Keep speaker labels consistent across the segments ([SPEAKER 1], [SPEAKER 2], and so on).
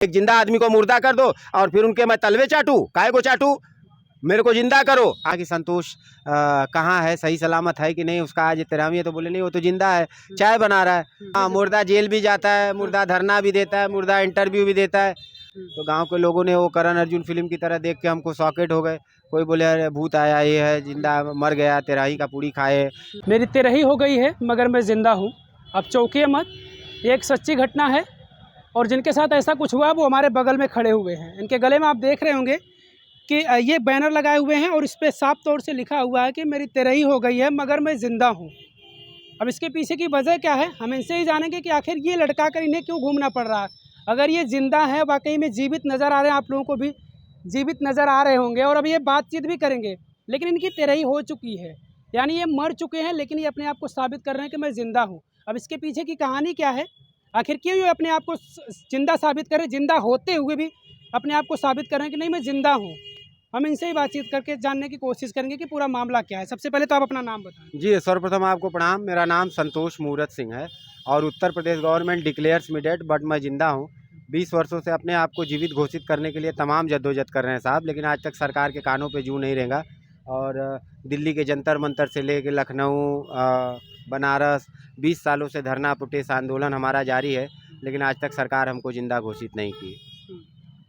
[SPEAKER 1] एक जिंदा आदमी को मुर्दा कर दो और फिर उनके मैं तलवे चाटू, काहे को चाटू? मेरे को जिंदा करो। कि संतोष कहाँ है, सही सलामत है कि नहीं, उसका आज 13वीं है। तो बोले नहीं, वो तो जिंदा है, चाय बना रहा है। हाँ, मुर्दा जेल भी जाता है, मुर्दा धरना भी देता है, मुर्दा इंटरव्यू भी देता है। तो गांव के लोगों ने वो करण अर्जुन फिल्म की तरह देख के हमको सॉकेट हो गए। कोई बोले अरे भूत आया, ये है जिंदा मर गया, तेराही का पूड़ी खाए।
[SPEAKER 2] मेरी तेरही हो गई है मगर मैं ज़िंदा हूँ। अब चौंकिए मत, ये एक सच्ची घटना है और जिनके साथ ऐसा कुछ हुआ वो हमारे बगल में खड़े हुए हैं। इनके गले में आप देख रहे होंगे कि ये बैनर लगाए हुए हैं और इस पर साफ तौर से लिखा हुआ है कि मेरी तेरही हो गई है मगर मैं ज़िंदा हूँ। अब इसके पीछे की वजह क्या है, हम इनसे ही जानेंगे कि आखिर ये लटका कर इन्हें क्यों घूमना पड़ रहा है। अगर ये ज़िंदा है, वाकई में जीवित नज़र आ रहे हैं, आप लोगों को भी जीवित नज़र आ रहे होंगे और अब ये बातचीत भी करेंगे, लेकिन इनकी तेरही हो चुकी है, यानी ये मर चुके हैं, लेकिन ये अपने आप को साबित कर रहे हैं कि मैं ज़िंदा हूँ। अब इसके पीछे की कहानी क्या है, आखिर क्यों ये अपने आप को जिंदा साबित कर रहे हैं, जिंदा होते हुए भी अपने आप को साबित कर रहे हैं कि नहीं मैं ज़िंदा हूँ। हम इनसे ही बातचीत करके जानने की कोशिश करेंगे कि पूरा मामला क्या है। सबसे पहले तो आप अपना नाम बताएं।
[SPEAKER 1] जी, सर्वप्रथम आपको प्रणाम। मेरा नाम संतोष मूरत सिंह है और Uttar Pradesh government declares me dead, but मैं जिंदा हूँ। 20 वर्षों से अपने आप को जीवित घोषित करने के लिए तमाम जद्दोजहद कर रहे हैं साहब, लेकिन आज तक सरकार के कानों पे जू नहीं रहेगा। और दिल्ली के जंतर मंतर से लेकर लखनऊ, बनारस 20 सालों से धरना प्रोटेस्ट आंदोलन हमारा जारी है, लेकिन आज तक सरकार हमको जिंदा घोषित नहीं की।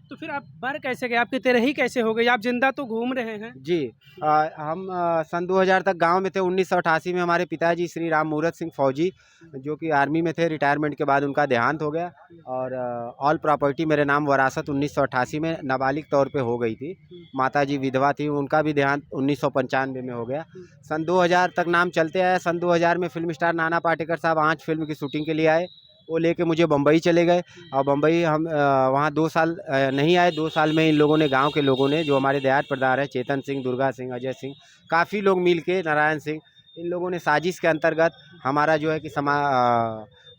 [SPEAKER 2] तो फिर आप मर कैसे गए, आपकी तेरही कैसे हो गई? आप जिंदा तो घूम रहे हैं।
[SPEAKER 1] जी, हम सन 2000 तक गांव में थे। 1988 में हमारे पिताजी श्री राम मूरत सिंह फौजी, जो कि आर्मी में थे, रिटायरमेंट के बाद उनका देहांत हो गया और ऑल प्रॉपर्टी मेरे नाम वरासत 1988 में नाबालिग तौर पे हो गई थी। माताजी विधवा थी, उनका भी देहांत 1995 में हो गया। सन 2000 तक नाम चलते आया। सन 2000 में फिल्म स्टार नाना पाटेकर साहब आँच फिल्म की शूटिंग के लिए आए। वो लेके मुझे बम्बई चले गए और बम्बई हम वहाँ 2 साल नहीं आए। 2 साल में इन लोगों ने, गांव के लोगों ने, जो हमारे देहात प्रधान है चेतन सिंह, दुर्गा सिंह, अजय सिंह, काफ़ी लोग मिल के, नारायण सिंह, इन लोगों ने साजिश के अंतर्गत हमारा जो है कि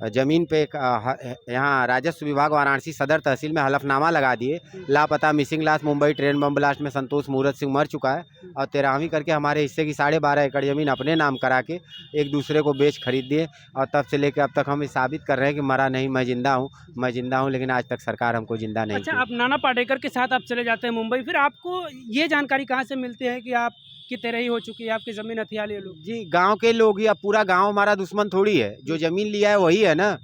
[SPEAKER 1] ज़मीन पे यहाँ राजस्व विभाग वाराणसी सदर तहसील में हलफनामा लगा दिए। लापता मिसिंग लाश मुंबई ट्रेन बम ब्लास्ट में संतोष मूरत सिंह मर चुका है और 13वीं करके हमारे हिस्से की 12.5 एकड़ ज़मीन अपने नाम करा के एक दूसरे को बेच खरीद दिए। और तब से लेकर अब तक हम साबित कर रहे हैं कि मरा नहीं, मैं ज़िंदा हूँ, मैं ज़िंदा हूँ, लेकिन आज तक सरकार हमको ज़िंदा नहीं।
[SPEAKER 2] अच्छा, आप नाना पाटेकर के साथ आप चले जाते हैं मुंबई, फिर आपको ये जानकारी कहाँ से मिलती है कि आपकी तेरही हो चुकी है, आपकी ज़मीन हथिया ले लो?
[SPEAKER 1] जी, गांव के लोग ही, अब पूरा गांव हमारा दुश्मन थोड़ी है। जो ज़मीन लिया है वही है ना।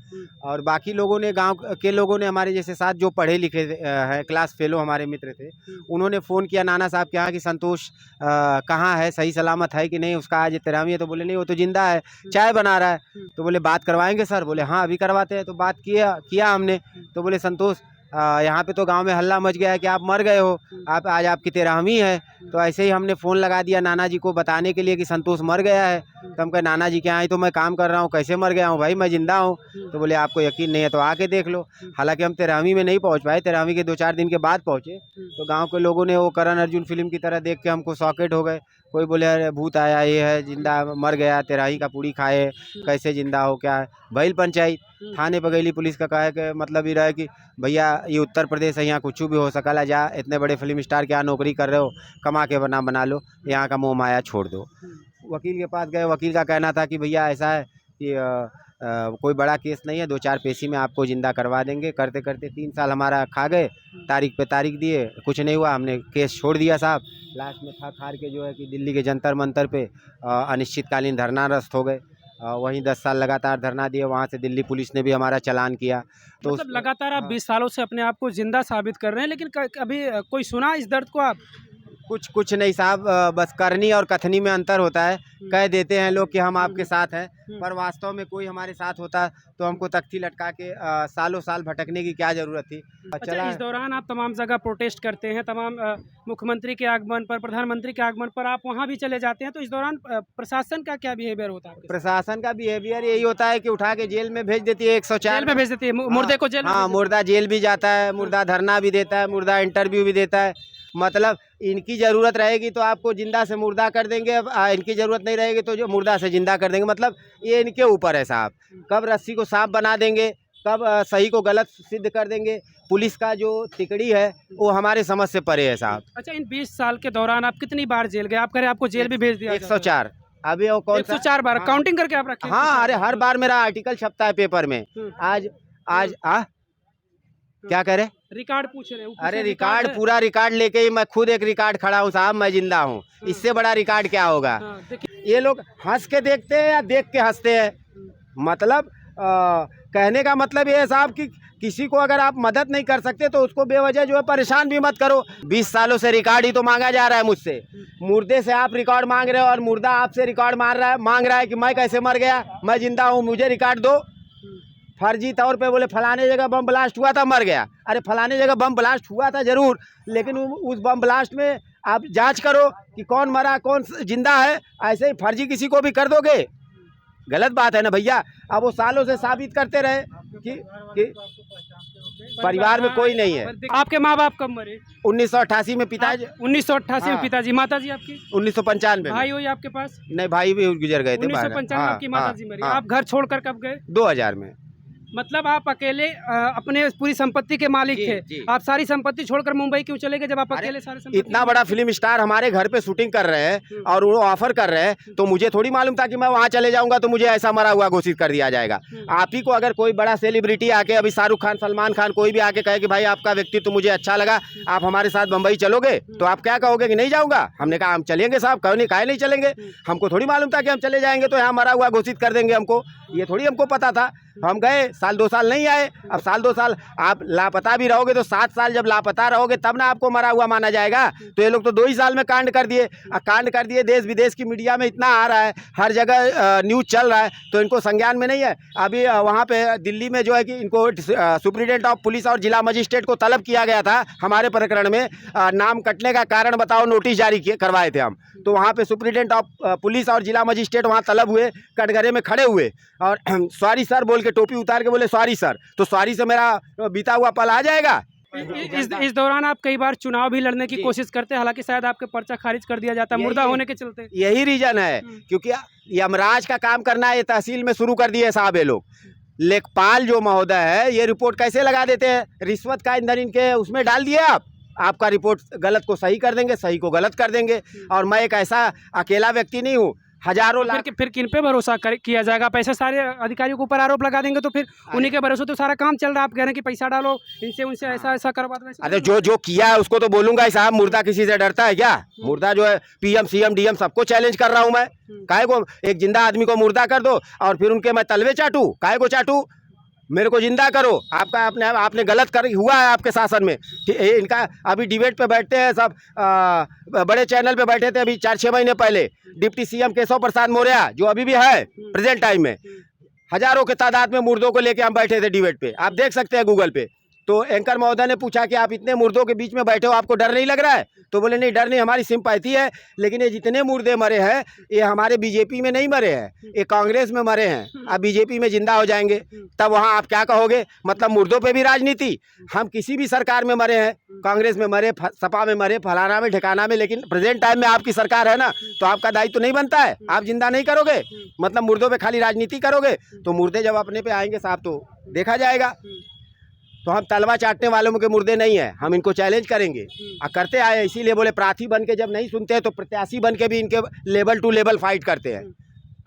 [SPEAKER 1] और बाकी लोगों ने, गांव के लोगों ने, हमारे जैसे साथ जो पढ़े लिखे हैं, क्लास फेलो हमारे मित्र थे, उन्होंने फ़ोन किया नाना साहब के यहाँ कि संतोष कहाँ है, सही सलामत है कि नहीं, उसका आज 13वीं है। तो बोले नहीं, वो तो जिंदा है, चाय बना रहा है। तो बोले बात करवाएंगे सर? बोले हाँ अभी करवाते हैं। तो बात किया हमने। तो बोले संतोष यहाँ पे तो गांव में हल्ला मच गया है कि आप मर गए हो, आप आज आपकी 13वीं है। तो ऐसे ही हमने फ़ोन लगा दिया नाना जी को बताने के लिए कि संतोष मर गया है। तो हम कहे नाना जी क्या है, तो मैं काम कर रहा हूँ, कैसे मर गया हूँ भाई, मैं ज़िंदा हूँ। तो बोले आपको यकीन नहीं है तो आके देख लो। हालांकि हम 13वीं में नहीं पहुँच पाए, 13वीं के 2-4 दिन के बाद पहुँचे। तो गाँव के लोगों ने वो करण अर्जुन फिल्म की तरह देख के हमको सॉकेट हो गए। कोई बोले अरे भूत आया, ये है जिंदा मर गया, तेराही का पूड़ी खाए, कैसे जिंदा हो, क्या है भइल पंचायत। थाने पर गई पुलिस का कहे के मतलब ही रहा कि भैया ये उत्तर प्रदेश है, यहाँ कुछ भी हो सकला, जा इतने बड़े फिल्म स्टार क्या नौकरी कर रहे हो, कमा के बना लो, यहाँ का मोह माया छोड़ दो। वकील के पास गए, वकील का कहना था कि भैया ऐसा है कि कोई बड़ा केस नहीं है, 2-4 पेशी में आपको ज़िंदा करवा देंगे। करते करते 3 साल हमारा खा गए, तारीख पे तारीख दिए, कुछ नहीं हुआ, हमने केस छोड़ दिया साहब। लास्ट में थक हार के जो है कि दिल्ली के जंतर मंतर पे अनिश्चितकालीन धरनारस्त हो गए। वहीं 10 साल लगातार धरना दिए, वहाँ से दिल्ली पुलिस ने भी हमारा चालान किया। तो
[SPEAKER 2] मतलब लगातार आप 20 सालों से अपने आप को जिंदा साबित कर रहे हैं, लेकिन कभी कोई सुना इस दर्द को आप?
[SPEAKER 1] कुछ नहीं साहब, बस करनी और कथनी में अंतर होता है। कह देते हैं लोग कि हम आपके साथ हैं, पर वास्तव में कोई हमारे साथ होता तो हमको तख्ती लटका के सालों साल भटकने की क्या ज़रूरत थी।
[SPEAKER 2] अच्छा, इस दौरान आप तमाम जगह प्रोटेस्ट करते हैं, तमाम मुख्यमंत्री के आगमन पर, प्रधानमंत्री के आगमन पर आप वहाँ भी चले जाते हैं, तो इस दौरान प्रशासन का क्या बिहेवियर होता है?
[SPEAKER 1] प्रशासन का बिहेवियर यही होता है कि उठा के जेल में भेज देती है, 104
[SPEAKER 2] में भेज देती है, मुर्दे को जेल में।
[SPEAKER 1] हाँ, मुर्दा जेल भी जाता है, मुर्दा धरना भी देता है, मुर्दा इंटरव्यू भी देता है। मतलब इनकी ज़रूरत रहेगी तो आपको जिंदा से मुर्दा कर देंगे, इनकी ज़रूरत नहीं रहेगी तो जो मुर्दा से जिंदा कर देंगे। मतलब ये इनके ऊपर है साहब, कब रस्सी को सांप बना देंगे, कब सही को गलत सिद्ध कर देंगे। पुलिस का जो तिकड़ी है वो हमारे समझ से परे है साहब।
[SPEAKER 2] अच्छा, इन 20 साल के दौरान आप कितनी बार जेल गए? आप कह रहे आपको जेल भी भेज दिया?
[SPEAKER 1] 104। अभी वो कौन
[SPEAKER 2] 104 बार काउंटिंग करके आप रखे?
[SPEAKER 1] हाँ, अरे हर बार मेरा आर्टिकल छपता है पेपर में। आज क्या कह रहे?
[SPEAKER 2] रिकॉर्ड पूछ रहे हो?
[SPEAKER 1] अरे रिकॉर्ड, पूरा रिकॉर्ड लेके ही मैं खुद एक रिकॉर्ड खड़ा हूँ साहब, मैं जिंदा हूँ। इससे बड़ा रिकॉर्ड क्या होगा? ये लोग हंस के देखते हैं या देख के हंसते हैं? मतलब कहने का मतलब ये है साहब कि किसी को अगर आप मदद नहीं कर सकते तो उसको बेवजह जो है परेशान भी मत करो। 20 सालों से रिकॉर्ड ही तो मांगा जा रहा है मुझसे। मुर्दे से आप रिकॉर्ड मांग रहे हो और मुर्दा आपसे रिकॉर्ड मांग रहा है कि मैं कैसे मर गया, मैं जिंदा हूँ, मुझे रिकॉर्ड दो। फर्जी तौर पे बोले फलाने जगह बम ब्लास्ट हुआ था, मर गया। अरे फलाने जगह बम ब्लास्ट हुआ था जरूर, लेकिन उस बम ब्लास्ट में आप जांच करो कि कौन मरा कौन जिंदा है। ऐसे ही फर्जी किसी को भी कर दोगे, गलत बात है ना भैया। अब वो सालों से साबित करते रहे कि परिवार में कोई नहीं है।
[SPEAKER 2] आपके माँ बाप कब मरे?
[SPEAKER 1] 1988 में पिताजी।
[SPEAKER 2] 1988 में पिताजी। माता जी आपकी?
[SPEAKER 1] 1995
[SPEAKER 2] भाई हुई आपके पास?
[SPEAKER 1] नहीं, भाई भी गुजर गए थे।
[SPEAKER 2] 1995 में आपकी माता जी मरी। आप घर छोड़कर कब गए?
[SPEAKER 1] 2000 में।
[SPEAKER 2] मतलब आप अकेले अपने पूरी संपत्ति के मालिक थे। आप सारी संपत्ति छोड़कर मुंबई क्यों चले गए जब आप अकेले सारी संपत्ति?
[SPEAKER 1] इतना बड़ा फिल्म स्टार हमारे घर पे शूटिंग कर रहे हैं और वो ऑफर कर रहे हैं, तो मुझे थोड़ी मालूम था कि मैं वहाँ चले जाऊंगा तो मुझे ऐसा मरा हुआ घोषित कर दिया जाएगा। आप ही को अगर कोई बड़ा सेलिब्रिटी आके, अभी शाहरुख खान, सलमान खान, कोई भी आके कहे कि भाई आपका व्यक्तित्व मुझे अच्छा लगा, आप हमारे साथ बम्बई चलोगे, तो आप क्या कहोगे कि नहीं जाऊंगा? हमने कहा हम चलेंगे साहब, कहो नहीं काहे नहीं चलेंगे। हमको थोड़ी मालूम था कि हम चले जाएंगे तो यहाँ मरा हुआ घोषित कर देंगे हमको, ये थोड़ी हमको पता था। हम गए, साल 2 साल नहीं आए। अब साल 2 साल आप लापता भी रहोगे तो 7 साल जब लापता रहोगे तब ना आपको मरा हुआ माना जाएगा। तो ये लोग तो 2 ही साल में कांड कर दिए। कांड कर दिए, देश विदेश की मीडिया में इतना आ रहा है, हर जगह न्यूज़ चल रहा है, तो इनको संज्ञान में नहीं है। अभी वहाँ पे दिल्ली में जो है कि इनको सुप्रीडेंट ऑफ पुलिस और जिला मजिस्ट्रेट को तलब किया गया था हमारे प्रकरण में। नाम कटने का कारण बताओ, नोटिस जारी करवाए थे हम। तो वहाँ पे सुप्रीडेंट ऑफ पुलिस और जिला मजिस्ट्रेट वहाँ तलब हुए, कटघरे में खड़े हुए और सॉरी सर बोल के टोपी उतार के बोले सॉरी सर। तो सॉरी से मेरा बीता हुआ पल आ जाएगा?
[SPEAKER 2] इस दौरान आप कई बार चुनाव भी लड़ने की कोशिश करते हैं, हालांकि शायद आपके पर्चा खारिज कर दिया जाता है मुर्दा होने के चलते।
[SPEAKER 1] यही रीजन है, क्योंकि यमराज का काम करना ये तहसील में शुरू कर दिए साहब ये लोग। लेखपाल जो महोदय है, ये रिपोर्ट कैसे लगा देते हैं? रिश्वत का ईंधन इनके उसमें डाल दिए आप। आपका रिपोर्ट गलत को सही कर देंगे, सही को गलत कर देंगे। और मैं एक ऐसा अकेला व्यक्ति नहीं हूँ, हजारों लाख।
[SPEAKER 2] फिर किन पे भरोसा किया जाएगा? पैसे सारे अधिकारियों के ऊपर आरोप लगा देंगे तो फिर उन्हीं के भरोसे तो सारा काम चल रहा है। आप कह रहे हैं कि पैसा डालो इनसे उनसे, ऐसा करवा दो।
[SPEAKER 1] अरे जो किया है उसको तो बोलूंगा ही साहब। मुर्दा किसी से डरता है क्या? मुर्दा जो है पीएम सीएम डीएम सबको चैलेंज कर रहा हूँ मैं। काहे को एक जिंदा आदमी को मुर्दा कर दो और फिर उनके मैं तलवे चाटू? काहे को चाटू? मेरे को जिंदा करो। आपका आपने गलत कर हुआ है आपके शासन में। इनका अभी डिबेट पे बैठते हैं सब, बड़े चैनल पे बैठे थे अभी 4-6 महीने पहले। डिप्टी सीएम केशव प्रसाद मौर्य जो अभी भी है प्रेजेंट टाइम में, हजारों के तादाद में मुर्दों को लेके हम बैठे थे डिबेट पे, आप देख सकते हैं गूगल पे। तो एंकर महोदय ने पूछा कि आप इतने मुर्दों के बीच में बैठे हो, आपको डर नहीं लग रहा है? तो बोले नहीं, डर नहीं, हमारी सिंपैथी है, लेकिन ये जितने मुर्दे मरे हैं ये हमारे बीजेपी में नहीं मरे हैं, ये कांग्रेस में मरे हैं। अब बीजेपी में जिंदा हो जाएंगे तब वहाँ आप क्या कहोगे? मतलब मुर्दों पे भी राजनीति। हम किसी भी सरकार में मरे हैं, कांग्रेस में मरे, सपा में मरे, फलाना में ठिकाना में, लेकिन प्रेजेंट टाइम में आपकी सरकार है ना, तो आपका दायित्व तो नहीं बनता है? आप जिंदा नहीं करोगे, मतलब मुर्दों पे खाली राजनीति करोगे। तो मुर्दे जब अपने पे आएंगे साहब तो देखा जाएगा। तो हम तलवा चाटने वालों के मुर्दे नहीं है, हम इनको चैलेंज करेंगे और करते आए। इसीलिए बोले प्रार्थी बन के जब नहीं सुनते हैं तो प्रत्याशी बन के भी इनके लेवल टू लेवल फाइट करते हैं।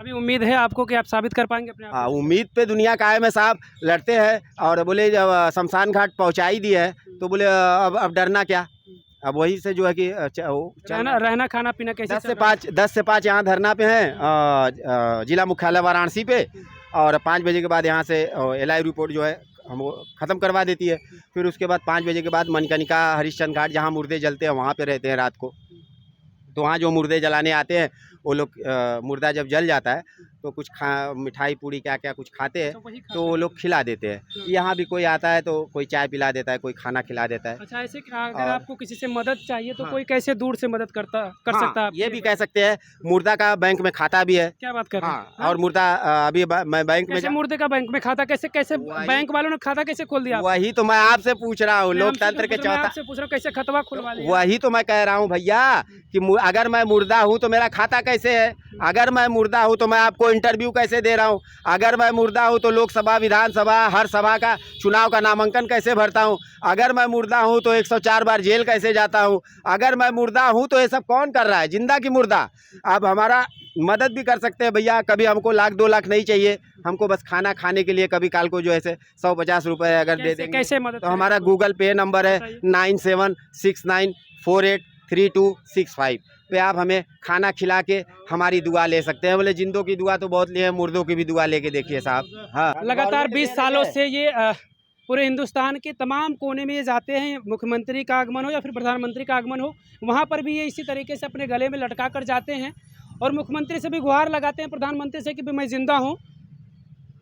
[SPEAKER 2] अभी उम्मीद है आपको कि आप साबित कर पाएंगे अपने आप?
[SPEAKER 1] हाँ, उम्मीद पे दुनिया कायम है साहब, लड़ते हैं। और बोले जब शमशान घाट पहुँचा ही दी है तो बोले अब डरना क्या? अब वही से जो है कि
[SPEAKER 2] रहना खाना पीना कैसे?
[SPEAKER 1] 10 से 5 यहाँ धरना पे हैं जिला मुख्यालय वाराणसी पे, और 5 बजे के बाद यहाँ से LI रिपोर्ट जो है हम ख़त्म करवा देती है। फिर उसके बाद 5 बजे के बाद मनकनिका हरिश्चंद्र घाट जहाँ मुर्दे जलते हैं वहाँ पे रहते हैं रात को। तो वहाँ जो मुर्दे जलाने आते हैं वो लोग मुर्दा जब जल जाता है तो कुछ मिठाई पूड़ी क्या क्या कुछ खाते हैं, तो वो लोग खिला देते हैं। यहाँ भी कोई आता है तो कोई चाय पिला देता है, कोई खाना खिला देता है।
[SPEAKER 2] अच्छा, ऐसे अगर आपको किसी से मदद चाहिए तो कोई कैसे दूर से मदद कर सकता है?
[SPEAKER 1] ये भी कह सकते हैं। मुर्दा का बैंक में खाता भी है।
[SPEAKER 2] क्या बात कर रहे हैं?
[SPEAKER 1] और मुर्दा अभी मैं बैंक में
[SPEAKER 2] मुर्दे का बैंक में खाता कैसे बैंक वालों ने खाता कैसे खोल दिया?
[SPEAKER 1] वही तो मैं आपसे पूछ रहा हूँ, लोकतंत्र के चौथा
[SPEAKER 2] आपसे पूछ रहा हूँ कैसे खतवा खुलवा लिया?
[SPEAKER 1] वही तो मैं कह रहा हूँ भैया कि अगर मैं मुर्दा हूँ तो मेरा खाता कैसे है? अगर मैं मुर्दा हूँ तो मैं आपको इंटरव्यू कैसे दे रहा हूँ? अगर मैं मुर्दा हूँ तो लोकसभा विधानसभा हर सभा का चुनाव का नामांकन कैसे भरता हूँ? अगर मैं मुर्दा हूँ तो 104 बार जेल कैसे जाता हूँ? अगर मैं मुर्दा हूँ तो ये सब कौन कर रहा है? जिंदा की मुर्दा? अब हमारा मदद भी कर सकते हैं भैया। कभी हमको 1,00,000 2 लाख नहीं चाहिए, हमको बस खाना खाने के लिए कभी काल को जो ऐसे 150 रुपये अगर दे देंगे
[SPEAKER 2] कैसे मदद
[SPEAKER 1] तो हमारा गूगल पे नंबर है
[SPEAKER 2] बताइए।
[SPEAKER 1] 9769483265 पे आप हमें खाना खिला के हमारी दुआ ले सकते हैं। बोले जिंदों की दुआ तो बहुत ली है, मुर्दों की भी दुआ लेके देखिए साहब। हाँ,
[SPEAKER 2] लगातार 20 सालों से ये पूरे हिंदुस्तान के तमाम कोने में ये जाते हैं, मुख्यमंत्री का आगमन हो या फिर प्रधानमंत्री का आगमन हो, वहाँ पर भी ये इसी तरीके से अपने गले में लटका कर जाते हैं और मुख्यमंत्री से भी गुहार लगाते हैं, प्रधानमंत्री से कि भी मैं ज़िंदा हूँ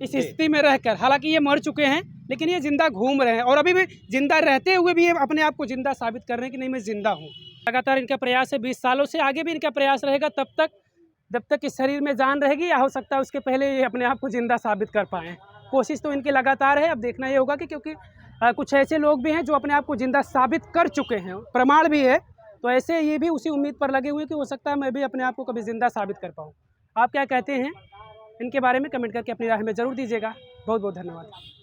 [SPEAKER 2] इस स्थिति में रहकर। हालांकि ये मर चुके हैं लेकिन ये ज़िंदा घूम रहे हैं और अभी भी ज़िंदा रहते हुए भी ये अपने आप को ज़िंदा साबित कर रहे हैं कि नहीं मैं ज़िंदा हूँ। लगातार इनका प्रयास है 20 सालों से, आगे भी इनका प्रयास रहेगा तब तक जब तक इस शरीर में जान रहेगी, या हो सकता है उसके पहले ये अपने आप को ज़िंदा साबित कर पाएँ। कोशिश तो इनकी लगातार है। अब देखना ये होगा कि क्योंकि कुछ ऐसे लोग भी हैं जो अपने आप को ज़िंदा साबित कर चुके हैं, प्रमाण भी है, तो ऐसे ये भी उसी उम्मीद पर लगे हुए कि हो सकता है मैं भी अपने आप को कभी ज़िंदा साबित कर पाऊँ। आप क्या कहते हैं इनके बारे में कमेंट करके अपनी राय में ज़रूर दीजिएगा। बहुत बहुत धन्यवाद।